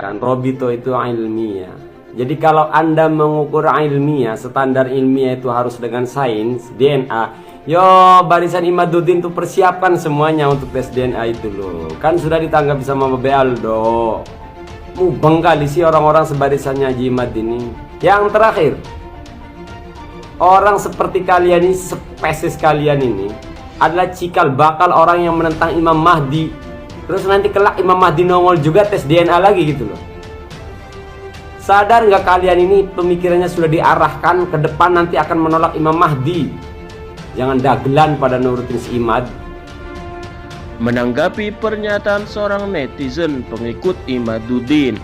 mengatakan Robito itu ilmiah. Jadi kalau Anda mengukur ilmiah, standar ilmiah itu harus dengan sains, DNA. Yo, barisan Imaduddin tuh persiapkan semuanya untuk tes DNA itu loh. Kan sudah ditanggapi sama Babe Aldo. Mubeng kali sih orang-orang sebarisannya Haji Imad ini. Yang terakhir, orang seperti kalian ini, spesies kalian ini adalah cikal bakal orang yang menentang Imam Mahdi. Terus nanti kelak Imam Mahdi nongol juga tes DNA lagi gitu loh. Sadar nggak kalian ini pemikirannya sudah diarahkan ke depan nanti akan menolak Imam Mahdi. Jangan dagelan pada nurutin si Imad. Menanggapi pernyataan seorang netizen pengikut Imaduddin,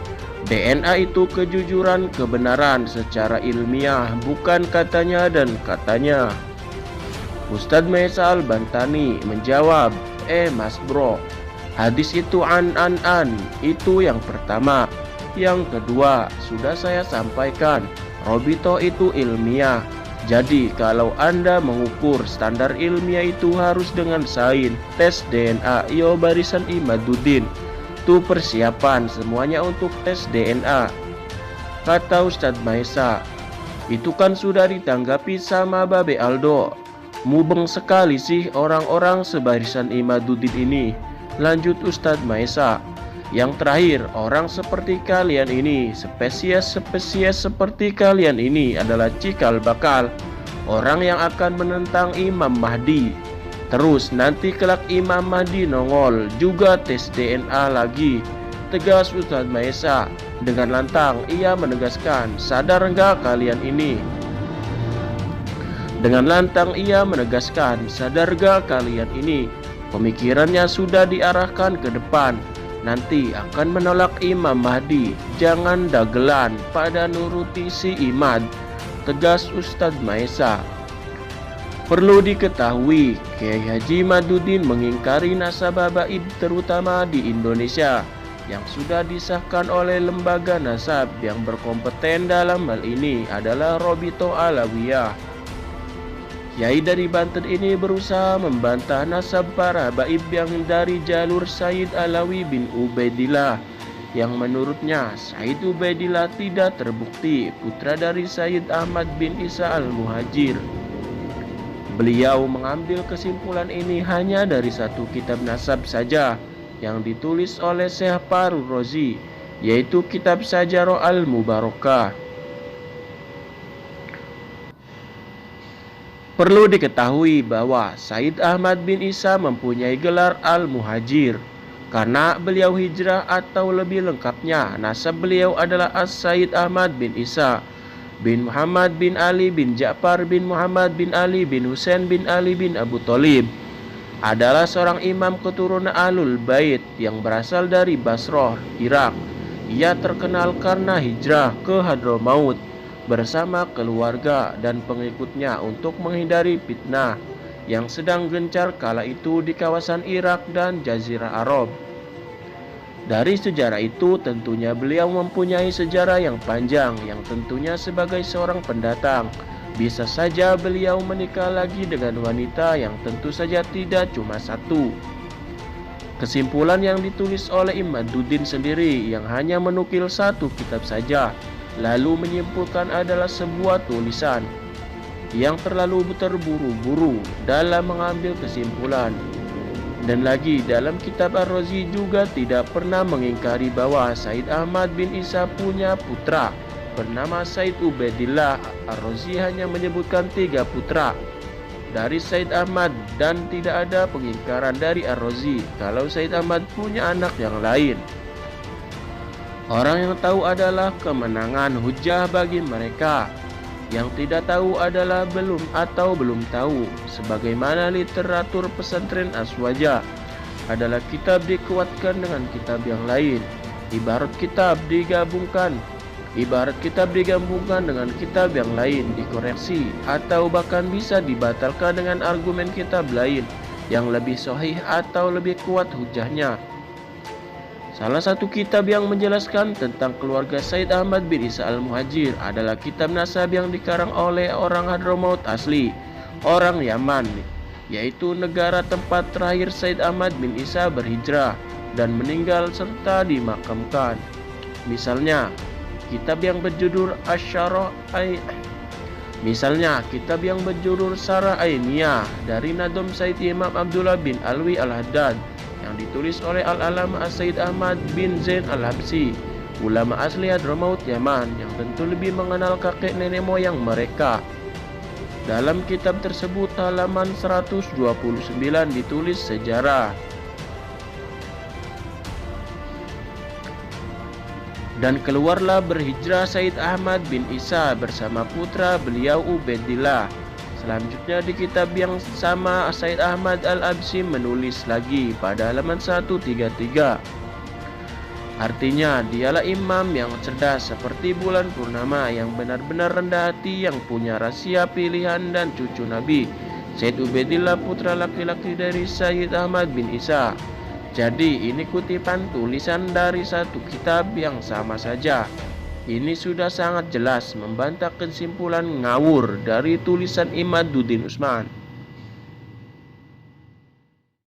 DNA itu kejujuran kebenaran secara ilmiah, bukan katanya dan katanya. Ustadz Maisa Al-Bantani menjawab, Mas bro, hadis itu an, itu yang pertama. Yang kedua, sudah saya sampaikan, Robito itu ilmiah. Jadi kalau Anda mengukur standar ilmiah itu harus dengan sains, tes DNA, yo barisan Imaduddin. Itu persiapan semuanya untuk tes DNA. Kata Ustadz Maisa, itu kan sudah ditanggapi sama Babe Aldo. Mubeng sekali sih orang-orang sebarisan Imaduddin ini. Lanjut Ustadz Maisa. Yang terakhir, orang seperti kalian ini, spesies seperti kalian ini adalah cikal bakal orang yang akan menentang Imam Mahdi. Terus nanti kelak Imam Mahdi nongol juga tes DNA lagi. Tegas Ustadz Maisa. Dengan lantang ia menegaskan, sadar enggak kalian ini? Dengan lantang ia menegaskan, sadar enggak kalian ini? Pemikirannya sudah diarahkan ke depan. Nanti akan menolak Imam Mahdi. Jangan dagelan pada nuruti si Imad. Tegas Ustadz Maisa. Perlu diketahui, Kiai Haji Imaduddin mengingkari nasabah gaib terutama di Indonesia yang sudah disahkan oleh lembaga nasab yang berkompeten dalam hal ini adalah Robito Alawiyah. Kiai dari Banten ini berusaha membantah nasab para baib yang dari jalur Said Alawi bin Ubaidillah, yang menurutnya Said Ubaidillah tidak terbukti putra dari Said Ahmad bin Isa al-Muhajir. Beliau mengambil kesimpulan ini hanya dari satu kitab nasab saja yang ditulis oleh Syekh Farul Razi, yaitu kitab Sajarah al-Mubarakah. Perlu diketahui bahwa Said Ahmad bin Isa mempunyai gelar Al-Muhajir karena beliau hijrah, atau lebih lengkapnya nasab beliau adalah As-Said Ahmad bin Isa bin Muhammad bin Ali bin Ja'far bin Muhammad bin Ali bin Husain bin Ali bin Abu Thalib. Adalah seorang imam keturunan Ahlul Bait yang berasal dari Basrah, Irak. Ia terkenal karena hijrah ke Hadramaut bersama keluarga dan pengikutnya untuk menghindari fitnah yang sedang gencar kala itu di kawasan Irak dan Jazirah Arab. Dari sejarah itu tentunya beliau mempunyai sejarah yang panjang yang tentunya sebagai seorang pendatang bisa saja beliau menikah lagi dengan wanita yang tentu saja tidak cuma satu. Kesimpulan yang ditulis oleh Imaduddin sendiri yang hanya menukil satu kitab saja lalu menyimpulkan adalah sebuah tulisan yang terlalu terburu-buru dalam mengambil kesimpulan. Dan lagi dalam kitab Ar-Razi juga tidak pernah mengingkari bahwa Said Ahmad bin Isa punya putra bernama Said Ubaidillah. Ar-Razi hanya menyebutkan 3 putra dari Said Ahmad dan tidak ada pengingkaran dari Ar-Razi kalau Said Ahmad punya anak yang lain. Orang yang tahu adalah kemenangan, hujah bagi mereka. Yang tidak tahu adalah belum tahu. Sebagaimana literatur pesantren Aswaja adalah kitab dikuatkan dengan kitab yang lain. Ibarat kitab digabungkan dengan kitab yang lain, dikoreksi atau bahkan bisa dibatalkan dengan argumen kitab lain yang lebih sahih atau lebih kuat hujahnya. Salah satu kitab yang menjelaskan tentang keluarga Said Ahmad bin Isa al-Muhajir adalah kitab nasab yang dikarang oleh orang Hadramaut asli, orang Yaman, yaitu negara tempat terakhir Said Ahmad bin Isa berhijrah dan meninggal serta dimakamkan. Misalnya, kitab yang berjudul Syarah Ainiyah dari Nadom Said Imam Abdullah bin Alwi Al-Haddad yang ditulis oleh Al-Alama Said Ahmad bin Zain Al-Habsyi, ulama asli Hadramaut Yaman yang tentu lebih mengenal kakek nenek moyang mereka. Dalam kitab tersebut halaman 129 ditulis sejarah. Dan keluarlah berhijrah Said Ahmad bin Isa bersama putra beliau Ubaidillah. Selanjutnya di kitab yang sama Said Ahmad Al-Habsyi menulis lagi pada halaman 133. Artinya dialah imam yang cerdas seperti bulan purnama, yang benar-benar rendah hati, yang punya rahasia pilihan dan cucu Nabi Said Ubaidillah putra laki-laki dari Said Ahmad bin Isa. Jadi ini kutipan tulisan dari satu kitab yang sama saja. Ini sudah sangat jelas membantah kesimpulan ngawur dari tulisan Imaduddin Utsman.